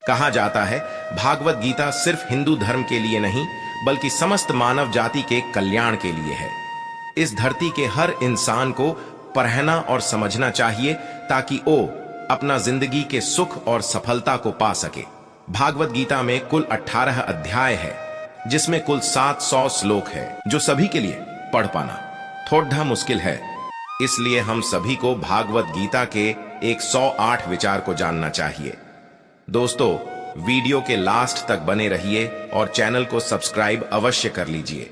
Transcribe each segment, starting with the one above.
कहा जाता है भागवत गीता सिर्फ हिंदू धर्म के लिए नहीं बल्कि समस्त मानव जाति के कल्याण के लिए है। इस धरती के हर इंसान को पढ़ना और समझना चाहिए ताकि वो अपना जिंदगी के सुख और सफलता को पा सके। भागवत गीता में कुल 18 अध्याय है जिसमें कुल 700 श्लोक है जो सभी के लिए पढ़ पाना थोड़ा मुश्किल है। इसलिए हम सभी को भागवत गीता के 108 विचार को जानना चाहिए। दोस्तों, वीडियो के लास्ट तक बने रहिए और चैनल को सब्सक्राइब अवश्य कर लीजिए।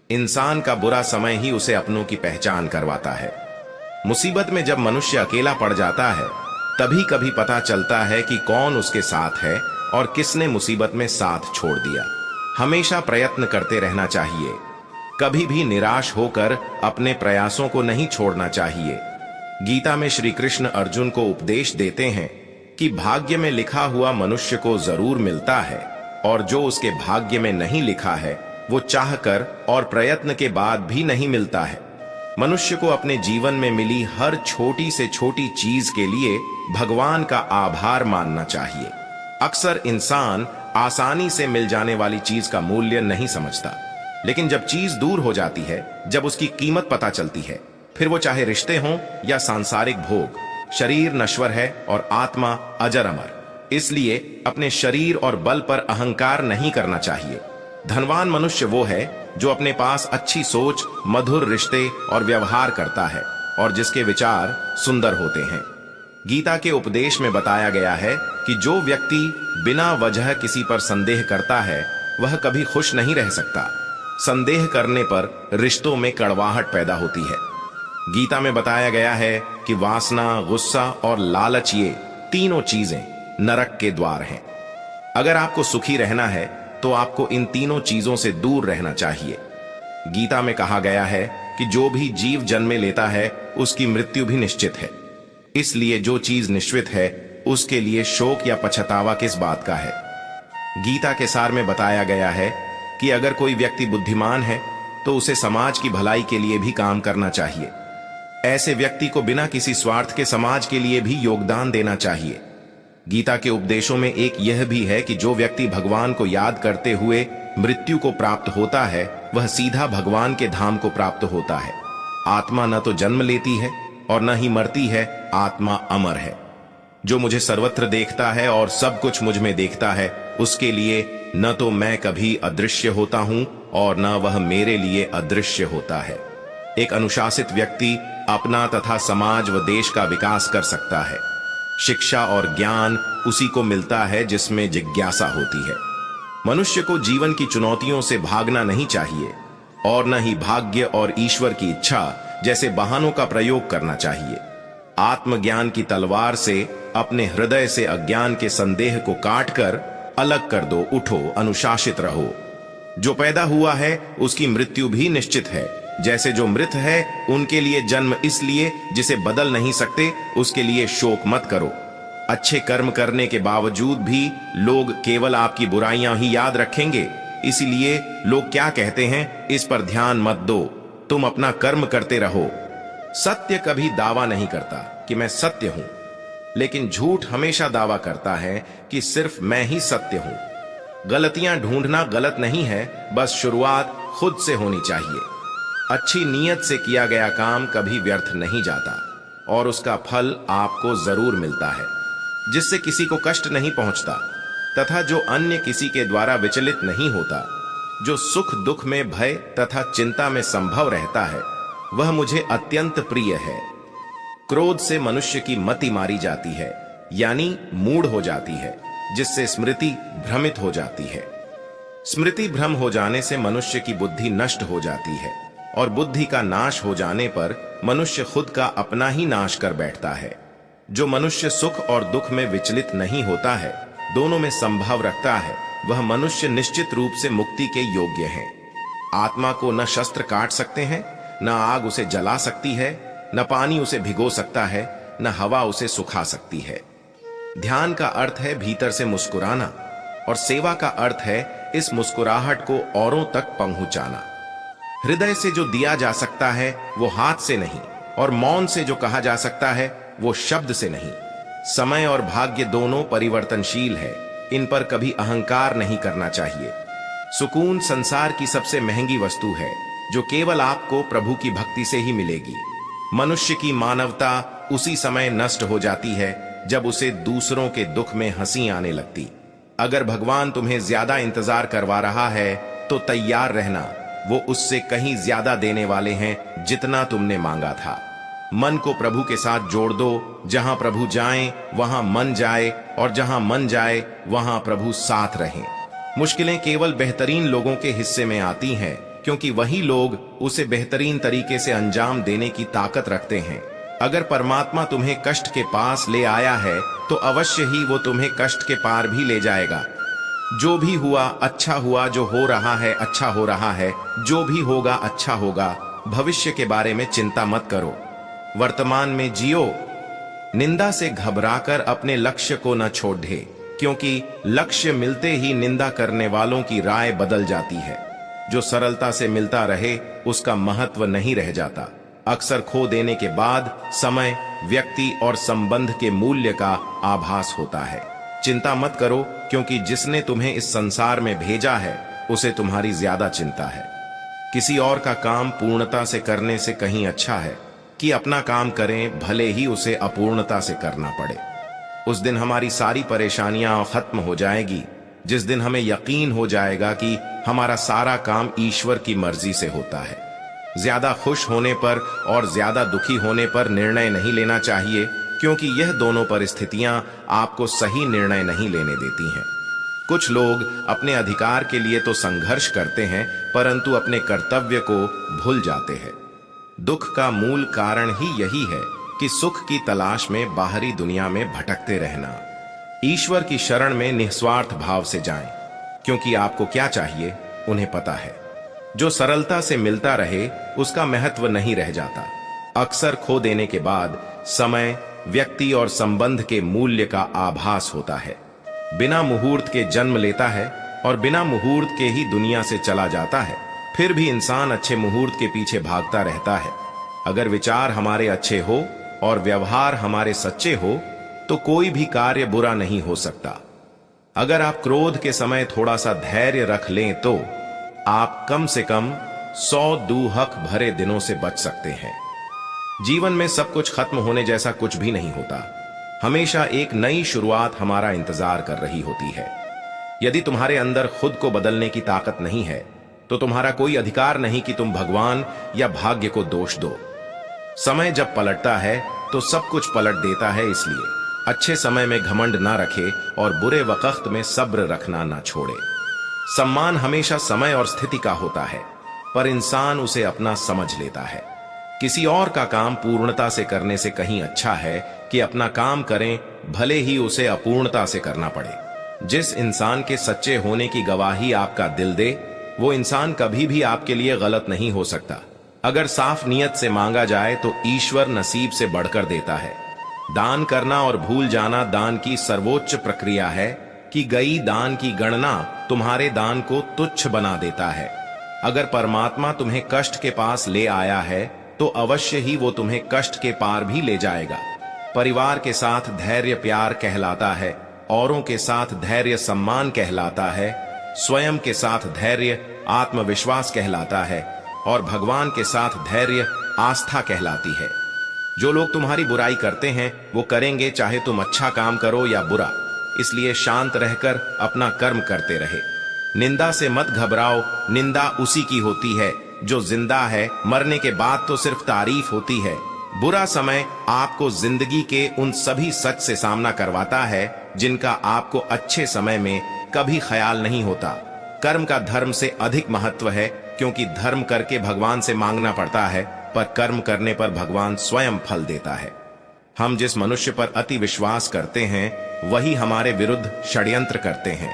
इंसान का बुरा समय ही उसे अपनों की पहचान करवाता है। मुसीबत में जब मनुष्य अकेला पड़ जाता है तभी कभी पता चलता है कि कौन उसके साथ है और किसने मुसीबत में साथ छोड़ दिया। हमेशा प्रयत्न करते रहना चाहिए, कभी भी निराश होकर अपने प्रयासों को नहीं छोड़ना चाहिए। गीता में श्री कृष्ण अर्जुन को उपदेश देते हैं कि भाग्य में लिखा हुआ मनुष्य को जरूर मिलता है और जो उसके भाग्य में नहीं लिखा है वो चाहकर और प्रयत्न के बाद भी नहीं मिलता है। मनुष्य को अपने जीवन में मिली हर छोटी से छोटी चीज के लिए भगवान का आभार मानना चाहिए। अक्सर इंसान आसानी से मिल जाने वाली चीज का मूल्य नहीं समझता, लेकिन जब चीज दूर हो जाती है, जब उसकी कीमत पता चलती है, फिर वो चाहे रिश्ते हों या सांसारिक भोग, शरीर नश्वर है और आत्मा अजर अमर। इसलिए अपने शरीर और बल पर अहंकार नहीं करना चाहिए। धनवान मनुष्य वो है जो अपने पास अच्छी सोच, मधुर रिश्ते और व्यवहार करता है और जिसके विचार सुंदर होते हैं। गीता के उपदेश में बताया गया है कि जो व्यक्ति बिना वजह किसी पर संदेह करता है वह कभी खुश नहीं रह सकता। संदेह करने पर रिश्तों में कड़वाहट पैदा होती है। गीता में बताया गया है कि वासना, गुस्सा और लालच ये तीनों चीजें नरक के द्वार हैं। अगर आपको सुखी रहना है तो आपको इन तीनों चीजों से दूर रहना चाहिए। गीता में कहा गया है कि जो भी जीव जन्मे लेता है उसकी मृत्यु भी निश्चित है। इसलिए जो चीज निश्चित है उसके लिए शोक या पछतावा किस बात का है। गीता के सार में बताया गया है कि अगर कोई व्यक्ति बुद्धिमान है तो उसे समाज की भलाई के लिए भी काम करना चाहिए। ऐसे व्यक्ति को बिना किसी स्वार्थ के समाज के लिए भी योगदान देना चाहिए। गीता के उपदेशों में एक यह भी है कि जो व्यक्ति भगवान को याद करते हुए मृत्यु को प्राप्त होता है वह सीधा भगवान के धाम को प्राप्त होता है। आत्मा न तो जन्म लेती है और न ही मरती है, आत्मा अमर है। जो मुझे सर्वत्र देखता है और सब कुछ मुझ में देखता है उसके लिए न तो मैं कभी अदृश्य होता हूं और न वह मेरे लिए अदृश्य होता है। एक अनुशासित व्यक्ति अपना तथा समाज व देश का विकास कर सकता है। शिक्षा और ज्ञान उसी को मिलता है जिसमें जिज्ञासा होती है। मनुष्य को जीवन की चुनौतियों से भागना नहीं चाहिए और न ही भाग्य और ईश्वर की इच्छा जैसे बहानों का प्रयोग करना चाहिए। आत्मज्ञान की तलवार से अपने हृदय से अज्ञान के संदेह को काटकर अलग कर दो। उठो, अनुशासित रहो। जो पैदा हुआ है उसकी मृत्यु भी निश्चित है। जैसे जो मृत है उनके लिए जन्म इसलिए जिसे बदल नहीं सकते, उसके लिए शोक मत करो। अच्छे कर्म करने के बावजूद भी लोग केवल आपकी बुराइयां ही याद रखेंगे। इसीलिए लोग क्या कहते हैं इस पर ध्यान मत दो, तुम अपना कर्म करते रहो। सत्य कभी दावा नहीं करता कि मैं सत्य हूं, लेकिन झूठ हमेशा दावा करता है कि सिर्फ मैं ही सत्य हूं। गलतियां ढूंढना गलत नहीं है, बस शुरुआत खुद से होनी चाहिए। अच्छी नीयत से किया गया काम कभी व्यर्थ नहीं जाता और उसका फल आपको जरूर मिलता है, जिससे किसी को कष्ट नहीं पहुंचता तथा जो अन्य किसी के द्वारा विचलित नहीं होता। जो सुख दुख में भय तथा चिंता में संभव रहता है वह मुझे अत्यंत प्रिय है। क्रोध से मनुष्य की मति मारी जाती है, यानी मूढ़ हो जाती है, जिससे स्मृति भ्रमित हो जाती है। स्मृति भ्रम हो जाने से मनुष्य की बुद्धि नष्ट हो जाती है और बुद्धि का नाश हो जाने पर मनुष्य खुद का अपना ही नाश कर बैठता है। जो मनुष्य सुख और दुख में विचलित नहीं होता है, दोनों में संभाव रखता है, वह मनुष्य निश्चित रूप से मुक्ति के योग्य है। आत्मा को न शस्त्र काट सकते हैं, न आग उसे जला सकती है, न पानी उसे भिगो सकता है, न हवा उसे सुखा सकती है। ध्यान का अर्थ है भीतर से मुस्कुराना और सेवा का अर्थ है इस मुस्कुराहट को औरों तक पहुंचाना। हृदय से जो दिया जा सकता है वो हाथ से नहीं, और मौन से जो कहा जा सकता है वो शब्द से नहीं। समय और भाग्य दोनों परिवर्तनशील है, इन पर कभी अहंकार नहीं करना चाहिए। सुकून संसार की सबसे महंगी वस्तु है जो केवल आपको प्रभु की भक्ति से ही मिलेगी। मनुष्य की मानवता उसी समय नष्ट हो जाती है जब उसे दूसरों के दुख में हंसी आने लगती। अगर भगवान तुम्हें ज्यादा इंतजार करवा रहा है तो तैयार रहना, वो उससे कहीं ज्यादा देने वाले हैं जितना तुमने मांगा था। मन को प्रभु के साथ जोड़ दो, जहां प्रभु जाएं वहां मन जाए, और जहां मन जाए वहां प्रभु साथ रहें। मुश्किलें केवल बेहतरीन लोगों के हिस्से में आती हैं, क्योंकि वही लोग उसे बेहतरीन तरीके से अंजाम देने की ताकत रखते हैं। अगर परमात्मा तुम्हें कष्ट के पास ले आया है तो अवश्य ही वो तुम्हें कष्ट के पार भी ले जाएगा। जो भी हुआ अच्छा हुआ, जो हो रहा है अच्छा हो रहा है, जो भी होगा अच्छा होगा। भविष्य के बारे में चिंता मत करो, वर्तमान में जियो। निंदा से घबराकर अपने लक्ष्य को न छोड़ दे, क्योंकि लक्ष्य मिलते ही निंदा करने वालों की राय बदल जाती है। जो सरलता से मिलता रहे उसका महत्व नहीं रह जाता। अक्सर खो देने के बाद समय, व्यक्ति और संबंध के मूल्य का आभास होता है। चिंता मत करो, क्योंकि जिसने तुम्हें इस संसार में भेजा है उसे तुम्हारी ज्यादा चिंता है। किसी और का काम पूर्णता से करने से कहीं अच्छा है कि अपना काम करें, भले ही उसे अपूर्णता से करना पड़े। उस दिन हमारी सारी परेशानियां खत्म हो जाएगी, जिस दिन हमें यकीन हो जाएगा कि हमारा सारा काम ईश्वर की मर्जी से होता है। ज्यादा खुश होने पर और ज्यादा दुखी होने पर निर्णय नहीं लेना चाहिए, क्योंकि यह दोनों परिस्थितियां आपको सही निर्णय नहीं लेने देती हैं। कुछ लोग अपने अधिकार के लिए तो संघर्ष करते हैं, परंतु अपने कर्तव्य को भूल जाते हैं। दुख का मूल कारण ही यही है कि सुख की तलाश में बाहरी दुनिया में भटकते रहना। ईश्वर की शरण में निस्वार्थ भाव से जाएं, क्योंकि आपको क्या चाहिए उन्हें पता है। जो सरलता से मिलता रहे उसका महत्व नहीं रह जाता। अक्सर खो देने के बाद समय, व्यक्ति और संबंध के मूल्य का आभास होता है। बिना मुहूर्त के जन्म लेता है और बिना मुहूर्त के ही दुनिया से चला जाता है। फिर भी इंसान अच्छे मुहूर्त के पीछे भागता रहता है। अगर विचार हमारे अच्छे हो और व्यवहार हमारे सच्चे हो तो कोई भी कार्य बुरा नहीं हो सकता। अगर आप क्रोध के समय थोड़ा सा धैर्य रख लें तो आप कम से कम 100 दुहक भरे दिनों से बच सकते हैं। जीवन में सब कुछ खत्म होने जैसा कुछ भी नहीं होता। हमेशा एक नई शुरुआत हमारा इंतजार कर रही होती है। यदि तुम्हारे अंदर खुद को बदलने की ताकत नहीं है तो तुम्हारा कोई अधिकार नहीं कि तुम भगवान या भाग्य को दोष दो। समय जब पलटता है तो सब कुछ पलट देता है। इसलिए अच्छे समय में घमंड ना रखे और बुरे वक्त में सब्र रखना ना छोड़े। सम्मान हमेशा समय और स्थिति का होता है, पर इंसान उसे अपना समझ लेता है। किसी और का काम पूर्णता से करने से कहीं अच्छा है कि अपना काम करें, भले ही उसे अपूर्णता से करना पड़े। जिस इंसान के सच्चे होने की गवाही आपका दिल दे, वो इंसान कभी भी आपके लिए गलत नहीं हो सकता। अगर साफ नियत से मांगा जाए तो ईश्वर नसीब से बढ़कर देता है। दान करना और भूल जाना दान की सर्वोच्च प्रक्रिया है कि गई दान की गणना तुम्हारे दान को तुच्छ बना देता है। अगर परमात्मा तुम्हें कष्ट के पास ले आया है तो अवश्य ही वो तुम्हें कष्ट के पार भी ले जाएगा। परिवार के साथ धैर्य प्यार कहलाता है, औरों के साथ धैर्य सम्मान कहलाता है, स्वयं के साथ धैर्य आत्मविश्वास कहलाता है और भगवान के साथ धैर्य आस्था कहलाती है। जो लोग तुम्हारी बुराई करते हैं वो करेंगे चाहे तुम अच्छा काम करो या बुरा। इसलिए शांत रहकर अपना कर्म करते रहे। निंदा से मत घबराओ, निंदा उसी की होती है जो जिंदा है। मरने के बाद तो सिर्फ तारीफ होती है। बुरा समय आपको जिंदगी के उन सभी सच से सामना करवाता है जिनका आपको अच्छे समय में कभी ख्याल नहीं होता। कर्म का धर्म से अधिक महत्व है, क्योंकि धर्म करके भगवान से मांगना पड़ता है, पर कर्म करने पर भगवान स्वयं फल देता है। हम जिस मनुष्य पर अति विश्वास करते हैं वही हमारे विरुद्ध षड्यंत्र करते हैं।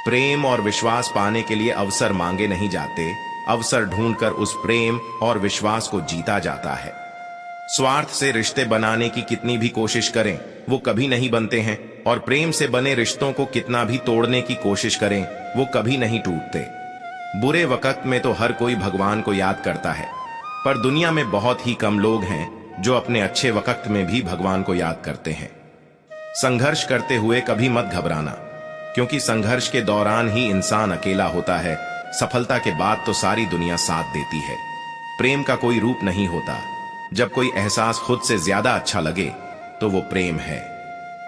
प्रेम और विश्वास पाने के लिए अवसर मांगे नहीं जाते, अवसर ढूंढकर उस प्रेम और विश्वास को जीता जाता है। स्वार्थ से रिश्ते बनाने की कितनी भी कोशिश करें वो कभी नहीं बनते हैं, और प्रेम से बने रिश्तों को कितना भी तोड़ने की कोशिश करें वो कभी नहीं टूटते। बुरे वक्त में तो हर कोई भगवान को याद करता है, पर दुनिया में बहुत ही कम लोग हैं जो अपने अच्छे वक्त में भी भगवान को याद करते हैं। संघर्ष करते हुए कभी मत घबराना, क्योंकि संघर्ष के दौरान ही इंसान अकेला होता है, सफलता के बाद तो सारी दुनिया साथ देती है। प्रेम का कोई रूप नहीं होता। जब कोई एहसास खुद से ज्यादा अच्छा लगे तो वो प्रेम है।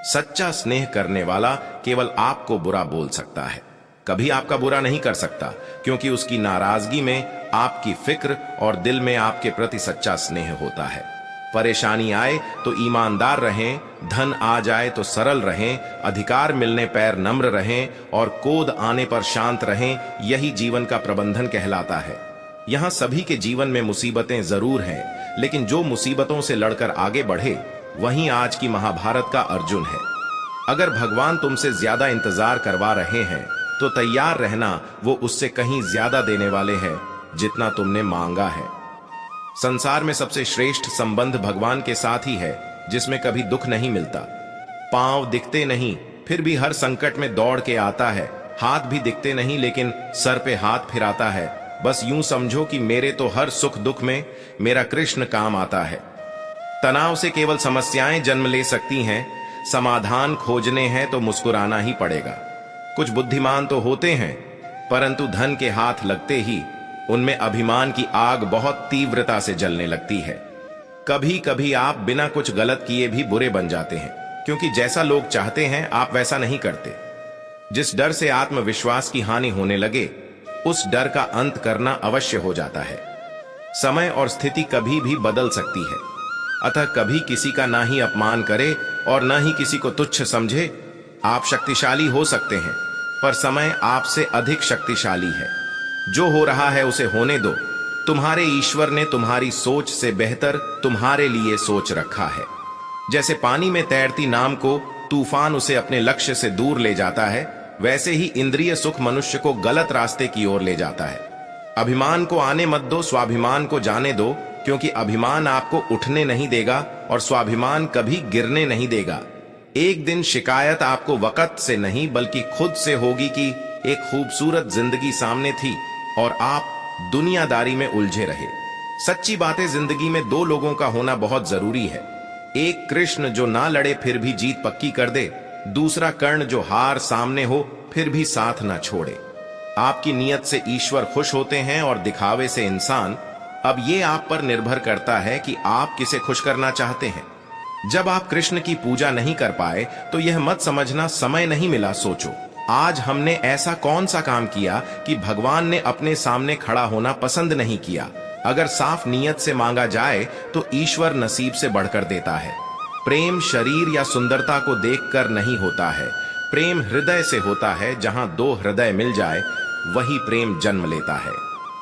सच्चा स्नेह करने वाला केवल आपको बुरा बोल सकता है, कभी आपका बुरा नहीं कर सकता, क्योंकि उसकी नाराजगी में आपकी फिक्र और दिल में आपके प्रति सच्चा स्नेह होता है। परेशानी आए तो ईमानदार रहें, धन आ जाए तो सरल रहें, अधिकार मिलने पर नम्र रहें और क्रोध आने पर शांत रहें, यही जीवन का प्रबंधन कहलाता है। यहाँ सभी के जीवन में मुसीबतें जरूर हैं, लेकिन जो मुसीबतों से लड़कर आगे बढ़े वहीं आज की महाभारत का अर्जुन है। अगर भगवान तुमसे ज्यादा इंतजार करवा रहे हैं तो तैयार रहना, वो उससे कहीं ज्यादा देने वाले हैं जितना तुमने मांगा है। संसार में सबसे श्रेष्ठ संबंध भगवान के साथ ही है, जिसमें कभी दुख नहीं मिलता। पांव दिखते नहीं फिर भी हर संकट में दौड़ के आता है, हाथ भी दिखते नहीं लेकिन सर पे हाथ फिराता है। बस यूं समझो कि मेरे तो हर सुख दुख में मेरा कृष्ण काम आता है। तनाव से केवल समस्याएं जन्म ले सकती हैं, समाधान खोजने हैं तो मुस्कुराना ही पड़ेगा। कुछ बुद्धिमान तो होते हैं, परंतु धन के हाथ लगते ही उनमें अभिमान की आग बहुत तीव्रता से जलने लगती है। कभी कभी आप बिना कुछ गलत किए भी बुरे बन जाते हैं, क्योंकि जैसा लोग चाहते हैं आप वैसा नहीं करते। जिस डर से आत्मविश्वास की हानि होने लगे, उस डर का अंत करना अवश्य हो जाता है। समय और स्थिति कभी भी बदल सकती है, अतः कभी किसी का ना ही अपमान करे और ना ही किसी को तुच्छ समझे। आप शक्तिशाली हो सकते हैं, पर समय आपसे अधिक शक्तिशाली है। जो हो रहा है उसे होने दो। तुम्हारे ईश्वर ने तुम्हारी सोच से बेहतर तुम्हारे लिए सोच रखा है। जैसे पानी में तैरती नाव को तूफान उसे अपने लक्ष्य से दूर ले जाता है, वैसे ही इंद्रिय सुख मनुष्य को गलत रास्ते की ओर ले जाता है। अभिमान को आने मत दो, स्वाभिमान को जाने दो, क्योंकि अभिमान आपको उठने नहीं देगा और स्वाभिमान कभी गिरने नहीं देगा। एक दिन शिकायत आपको वक्त से नहीं बल्कि खुद से होगी कि एक खूबसूरत जिंदगी सामने थी और आप दुनियादारी में उलझे रहे। सच्ची बातें जिंदगी में दो लोगों का होना बहुत जरूरी है। एक कृष्ण जो ना लड़े फिर भी जीत पक्की कर दे, दूसरा कर्ण जो हार सामने हो फिर भी साथ ना छोड़े। आपकी नीयत से ईश्वर खुश होते हैं और दिखावे से इंसान। अब ये आप पर निर्भर करता है कि आप किसे खुश करना चाहते हैं। जब आप कृष्ण की पूजा नहीं कर पाए तो यह मत समझना समय नहीं मिला। सोचो, आज हमने ऐसा कौन सा काम किया कि भगवान ने अपने सामने खड़ा होना पसंद नहीं किया। अगर साफ नीयत से मांगा जाए तो ईश्वर नसीब से बढ़कर देता है। प्रेम शरीर या सुंदरता को देखकर नहीं होता है, प्रेम हृदय से होता है। जहां दो हृदय मिल जाए वही प्रेम जन्म लेता है।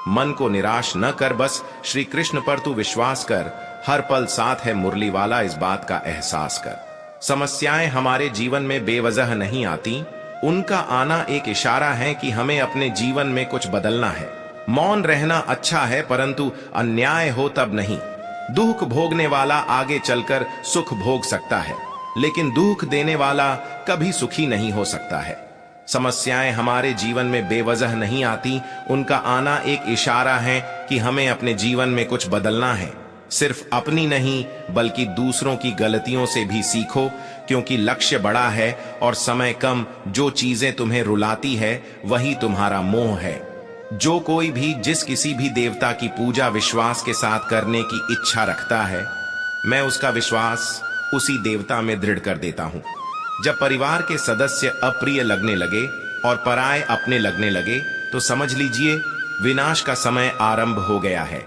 मन को निराश न कर, बस श्री कृष्ण पर तू विश्वास कर। हर पल साथ है मुरली वाला, इस बात का एहसास कर। समस्याएं हमारे जीवन में बेवजह नहीं आती, उनका आना एक इशारा है कि हमें अपने जीवन में कुछ बदलना है। मौन रहना अच्छा है, परंतु अन्याय हो तब नहीं। दुख भोगने वाला आगे चलकर सुख भोग सकता है, लेकिन दुख देने वाला कभी सुखी नहीं हो सकता है। समस्याएं हमारे जीवन में बेवजह नहीं आती, उनका आना एक इशारा है कि हमें अपने जीवन में कुछ बदलना है। सिर्फ अपनी नहीं बल्कि दूसरों की गलतियों से भी सीखो, क्योंकि लक्ष्य बड़ा है और समय कम। जो चीजें तुम्हें रुलाती है वही तुम्हारा मोह है। जो कोई भी जिस किसी भी देवता की पूजा विश्वास के साथ करने की इच्छा रखता है, मैं उसका विश्वास उसी देवता में दृढ़ कर देता हूं। जब परिवार के सदस्य अप्रिय लगने लगे और पराये अपने लगने लगे तो समझ लीजिए विनाश का समय आरंभ हो गया है।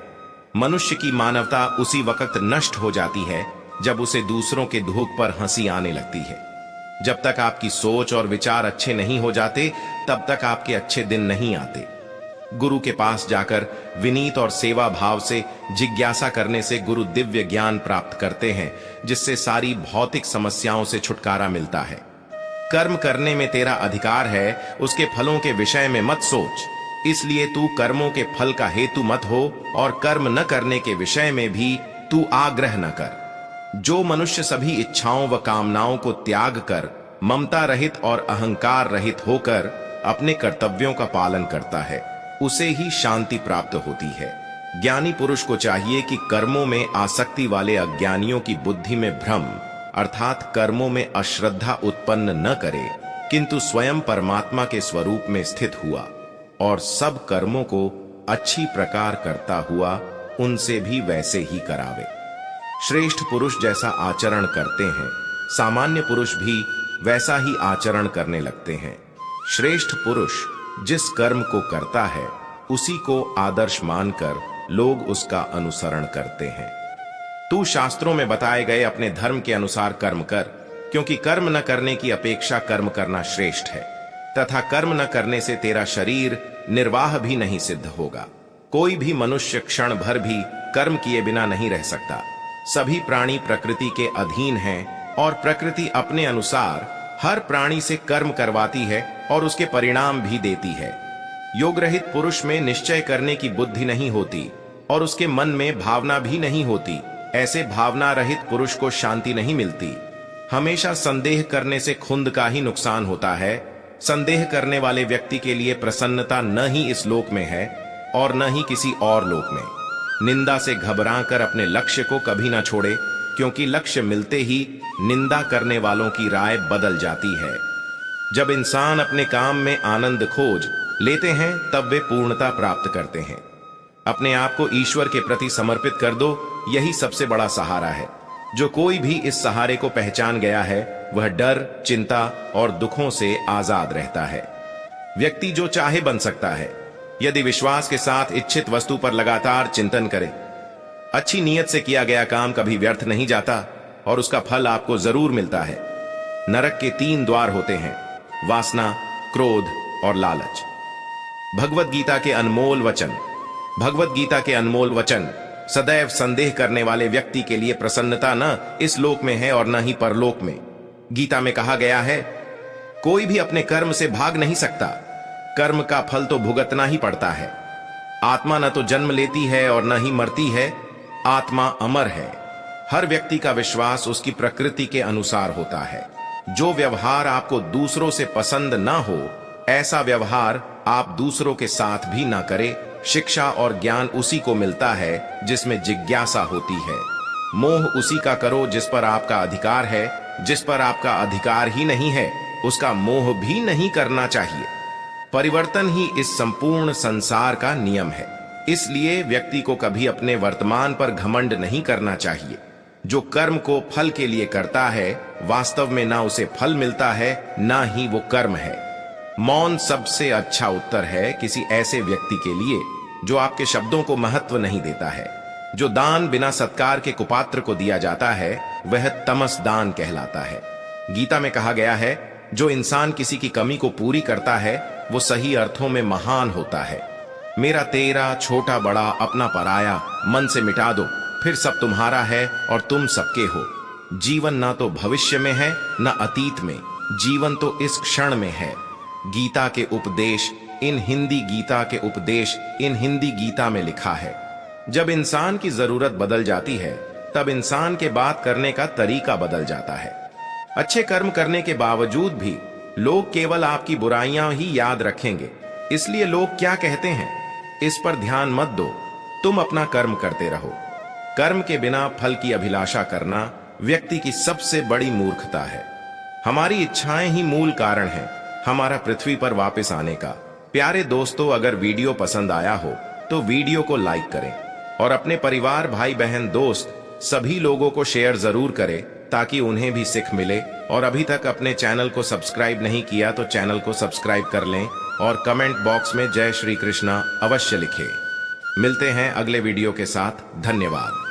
मनुष्य की मानवता उसी वक्त नष्ट हो जाती है जब उसे दूसरों के दुख पर हंसी आने लगती है। जब तक आपकी सोच और विचार अच्छे नहीं हो जाते तब तक आपके अच्छे दिन नहीं आते। गुरु के पास जाकर विनीत और सेवा भाव से जिज्ञासा करने से गुरु दिव्य ज्ञान प्राप्त करते हैं, जिससे सारी भौतिक समस्याओं से छुटकारा मिलता है। कर्म करने में तेरा अधिकार है, उसके फलों के विषय में मत सोच। इसलिए तू कर्मों के फल का हेतु मत हो और कर्म न करने के विषय में भी तू आग्रह न कर। जो मनुष्य सभी इच्छाओं व कामनाओं को त्याग कर ममता रहित और अहंकार रहित होकर अपने कर्तव्यों का पालन करता है, उसे ही शांति प्राप्त होती है। ज्ञानी पुरुष को चाहिए कि कर्मों में आसक्ति वाले अज्ञानियों की बुद्धि में भ्रम अर्थात कर्मों में अश्रद्धा उत्पन्न न करे। किंतु स्वयं परमात्मा के स्वरूप में स्थित हुआ और सब कर्मों को अच्छी प्रकार करता हुआ उनसे भी वैसे ही करावे। श्रेष्ठ पुरुष जैसा आचरण करते हैं, सामान्य पुरुष भी वैसा ही आचरण करने लगते हैं। श्रेष्ठ पुरुष जिस कर्म को करता है उसी को आदर्श मानकर लोग उसका अनुसरण करते हैं। तू शास्त्रों में बताए गए अपने धर्म के अनुसार कर्म कर, क्योंकि कर्म न करने की अपेक्षा कर्म करना श्रेष्ठ है, तथा कर्म न करने से तेरा शरीर निर्वाह भी नहीं सिद्ध होगा। कोई भी मनुष्य क्षण भर भी कर्म किए बिना नहीं रह सकता। सभी प्राणी प्रकृति के अधीन हैं और प्रकृति अपने अनुसार हर प्राणी से कर्म करवाती है और उसके परिणाम भी देती है। योग रहित पुरुष में निश्चय करने की बुद्धि नहीं होती और उसके मन में भावना भी नहीं होती। ऐसे भावना रहित पुरुष को शांति नहीं मिलती। हमेशा संदेह करने से खुद का ही नुकसान होता है। संदेह करने वाले व्यक्ति के लिए प्रसन्नता न ही इस लोक में है और न ही किसी और लोक में। निंदा से घबराकर अपने लक्ष्य को कभी न छोड़े, क्योंकि लक्ष्य मिलते ही निंदा करने वालों की राय बदल जाती है। जब इंसान अपने काम में आनंद खोज लेते हैं तब वे पूर्णता प्राप्त करते हैं। अपने आप को ईश्वर के प्रति समर्पित कर दो, यही सबसे बड़ा सहारा है। जो कोई भी इस सहारे को पहचान गया है वह डर, चिंता और दुखों से आजाद रहता है। व्यक्ति जो चाहे बन सकता है यदि विश्वास के साथ इच्छित वस्तु पर लगातार चिंतन करे। अच्छी नीयत से किया गया काम कभी व्यर्थ नहीं जाता और उसका फल आपको जरूर मिलता है। नरक के 3 द्वार होते हैं, वासना, क्रोध और लालच। भगवत गीता के अनमोल वचन। भगवत गीता के अनमोल वचन सदैव संदेह करने वाले व्यक्ति के लिए प्रसन्नता न इस लोक में है और न ही परलोक में। गीता में कहा गया है, कोई भी अपने कर्म से भाग नहीं सकता, कर्म का फल तो भुगतना ही पड़ता है। आत्मा न तो जन्म लेती है और न ही मरती है, आत्मा अमर है। हर व्यक्ति का विश्वास उसकी प्रकृति के अनुसार होता है। जो व्यवहार आपको दूसरों से पसंद ना हो, ऐसा व्यवहार आप दूसरों के साथ भी ना करें। शिक्षा और ज्ञान उसी को मिलता है जिसमें जिज्ञासा होती है। मोह उसी का करो जिस पर आपका अधिकार है। जिस पर आपका अधिकार ही नहीं है उसका मोह भी नहीं करना चाहिए। परिवर्तन ही इस संपूर्ण संसार का नियम है। इसलिए व्यक्ति को कभी अपने वर्तमान पर घमंड नहीं करना चाहिए। जो कर्म को फल के लिए करता है वास्तव में ना उसे फल मिलता है ना ही वो कर्म है। मौन सबसे अच्छा उत्तर है किसी ऐसे व्यक्ति के लिए जो आपके शब्दों को महत्व नहीं देता है। जो दान बिना सत्कार के कुपात्र को दिया जाता है वह तमस दान कहलाता है। गीता में कहा गया है, जो इंसान किसी की कमी को पूरी करता है वो सही अर्थों में महान होता है। मेरा तेरा, छोटा बड़ा, अपना पराया मन से मिटा दो, फिर सब तुम्हारा है और तुम सबके हो। जीवन ना तो भविष्य में है न अतीत में, जीवन तो इस क्षण में है। गीता के उपदेश इन हिंदी गीता में लिखा है। जब इंसान की जरूरत बदल जाती है तब इंसान के बात करने का तरीका बदल जाता है। अच्छे कर्म करने के बावजूद भी लोग केवल आपकी बुराइयां ही याद रखेंगे। इसलिए लोग क्या कहते हैं इस पर ध्यान मत दो, तुम अपना कर्म करते रहो। कर्म के बिना फल की अभिलाषा करना व्यक्ति की सबसे बड़ी मूर्खता है। हमारी इच्छाएं ही मूल कारण है हमारा पृथ्वी पर वापस आने का। प्यारे दोस्तों, अगर वीडियो पसंद आया हो तो वीडियो को लाइक करें और अपने परिवार, भाई बहन, दोस्त सभी लोगों को शेयर जरूर करें ताकि उन्हें भी सीख मिले। और अभी तक अपने चैनल को सब्सक्राइब नहीं किया तो चैनल को सब्सक्राइब कर लें और कमेंट बॉक्स में जय श्री कृष्णा अवश्य लिखें। मिलते हैं अगले वीडियो के साथ। धन्यवाद।